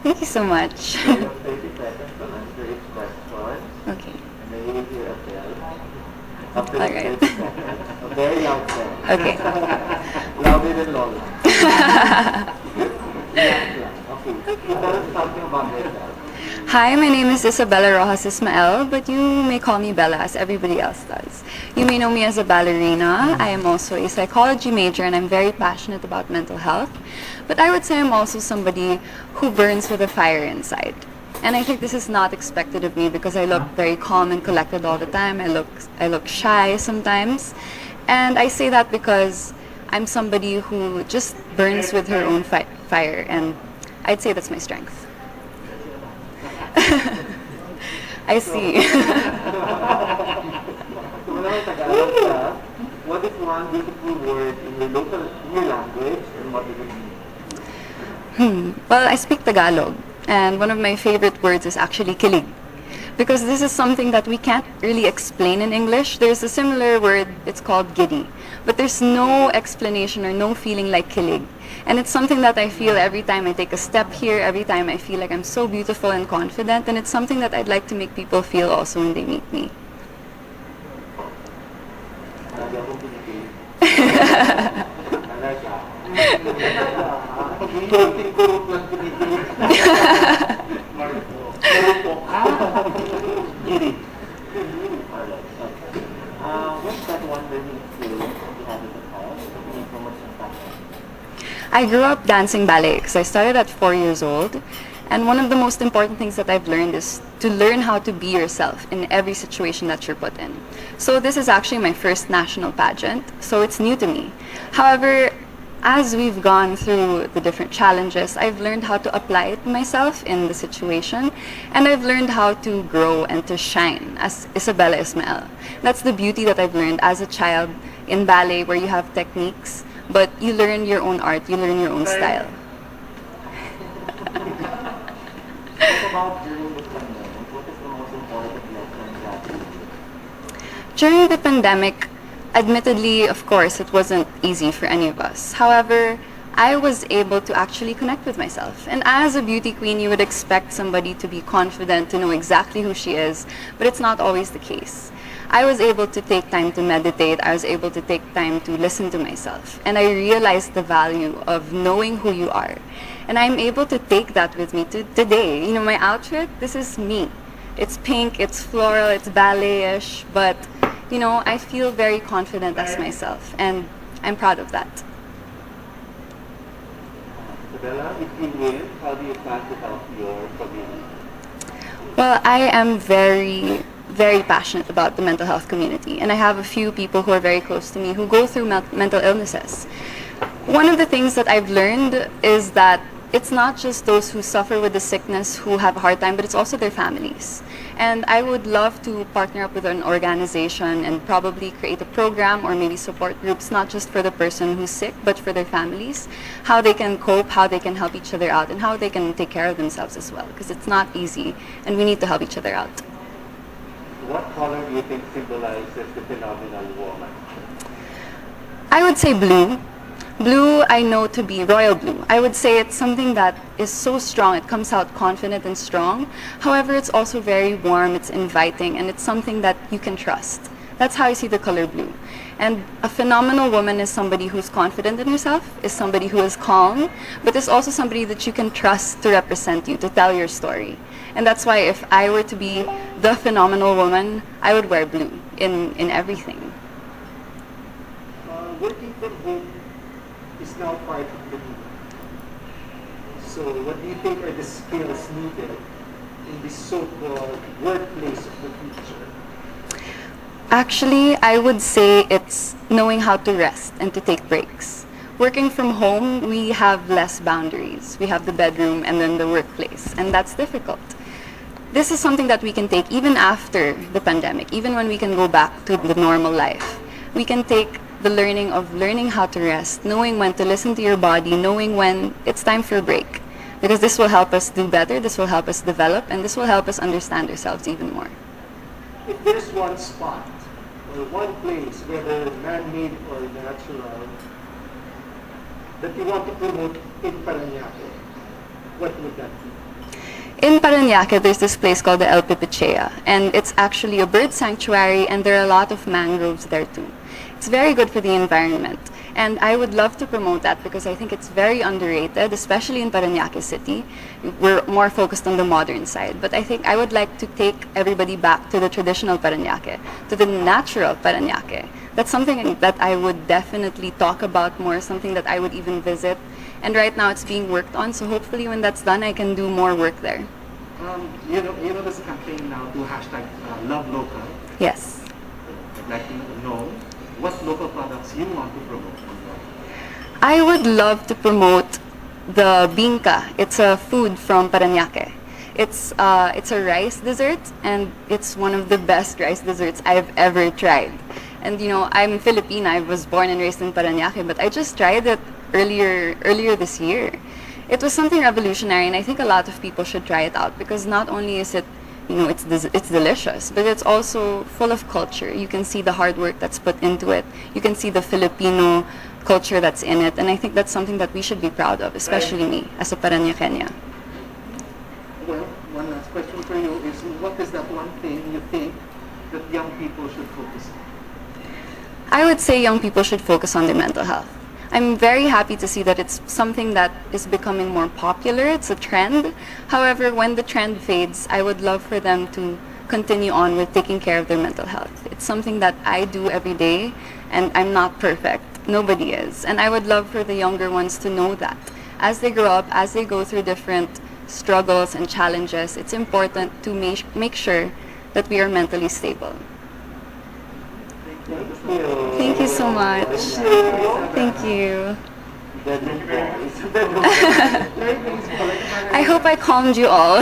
Thank you so much. You have 30 seconds to answer each question. Okay. And then you will hear a bell. After All the right. 30 seconds, a very loud bell. Okay. Louder than Lola. Yeah, yeah. Okay. Tell us something about yourself. Hi, my name is Isabella Rojas Ismael, but you may call me Bella as everybody else does. You may know me as a ballerina. I am also a psychology major and I'm very passionate about mental health. But I would say I'm also somebody who burns with a fire inside. And I think this is not expected of me because I look very calm and collected all the time. I look shy sometimes. And I say that because I'm somebody who just burns with her own fire, and I'd say that's my strength. I see. So when I was Tagalog ka, what is one beautiful word in your language and what does it mean? Well, I speak Tagalog, and one of my favorite words is actually kilig. Because this is something that we can't really explain in English. There's a similar word, it's called giddy. But there's no explanation or no feeling like kilig. And it's something that I feel every time I take a step here, every time I feel like I'm so beautiful and confident, and it's something that I'd like to make people feel also when they meet me. Lagi akong pinipilit. Talaga. Kurting-kurot lang pinipilit. Marupok. Giri. Alright, okay. What's that one learning skill you have in the past? Any promotion factor? I grew up dancing ballet because I started at 4 years old. And one of the most important things that I've learned is to learn how to be yourself in every situation that you're put in. So this is actually my first national pageant, so it's new to me. However, as we've gone through the different challenges, I've learned how to apply it myself in the situation, and I've learned how to grow and to shine as Isabella Ismael. That's the beauty that I've learned as a child in ballet, where you have techniques, but you learn your own art, you learn your own style. What about during the pandemic? What is the most important lesson that you learned? During the pandemic, admittedly, of course, it wasn't easy for any of us. However, I was able to actually connect with myself. And as a beauty queen, you would expect somebody to be confident, to know exactly who she is, but it's not always the case. I was able to take time to meditate. I was able to take time to listen to myself. And I realized the value of knowing who you are. And I'm able to take that with me to today. You know, my outfit, this is me. It's pink, it's floral, it's ballet-ish, but you know, I feel very confident as myself, and I'm proud of that. Isabella, if you win, how do you plan to help your community? Well, I am very passionate about the mental health community, and I have a few people who are very close to me who go through mental illnesses. One of the things that I've learned is that it's not just those who suffer with the sickness who have a hard time, but it's also their families. And I would love to partner up with an organization and probably create a program or maybe support groups, not just for the person who's sick, but for their families, how they can cope, how they can help each other out, and how they can take care of themselves as well, because it's not easy, and we need to help each other out. What color do you think symbolizes the phenomenal woman? I would say blue. Blue, I know to be royal blue. I would say it's something that is so strong. It comes out confident and strong. However, it's also very warm, it's inviting, and it's something that you can trust. That's how I see the color blue. And a phenomenal woman is somebody who's confident in herself, is somebody who is calm, but is also somebody that you can trust to represent you, to tell your story. And that's why if I were to be the phenomenal woman, I would wear blue in everything. Working from home is now part of the need. So what do you think are the skills needed in this so-called workplace of the future? Actually, I would say it's knowing how to rest and to take breaks. Working from home, we have less boundaries. We have the bedroom and then the workplace, and that's difficult. This is something that we can take even after the pandemic, even when we can go back to the normal life. We can take the learning of learning how to rest, knowing when to listen to your body, knowing when it's time for a break. Because this will help us do better, this will help us develop, and this will help us understand ourselves even more. If there's one spot or one place, whether man-made or natural, that you want to promote in Paranaque, what would that be? In Paranaque, there's this place called the Empire.ph, and it's actually a bird sanctuary, and there are a lot of mangroves there too. It's very good for the environment, and I would love to promote that because I think it's very underrated, especially in Paranaque City. We're more focused on the modern side, but I think I would like to take everybody back to the traditional Paranaque, to the natural Paranaque. That's something that I would definitely talk about more, something that I would even visit. And right now it's being worked on, so hopefully when that's done, I can do more work there. You know this campaign now to hashtag Love Local. Yes. I'd like to know what local products you want to promote. I would love to promote the binka. It's a food from Paranaque. It's a rice dessert, and it's one of the best rice desserts I've ever tried. And you know, I'm Filipina. I was born and raised in Paranaque, but I just tried it earlier this year. It was something revolutionary, and I think a lot of people should try it out because not only is it, you know, it's delicious, but it's also full of culture. You can see the hard work that's put into it. You can see the Filipino culture that's in it, and I think that's something that we should be proud of, especially me as a Paranaqueña. Well, one last question for you is what is that one thing you think that young people should focus on? I would say young people should focus on their mental health. I'm very happy to see that it's something that is becoming more popular. It's a trend. However, when the trend fades, I would love for them to continue on with taking care of their mental health. It's something that I do every day, and I'm not perfect. Nobody is. And I would love for the younger ones to know that. As they grow up, as they go through different struggles and challenges, it's important to make sure that we are mentally stable. Thank you so much. Thank you. I hope I calmed you all.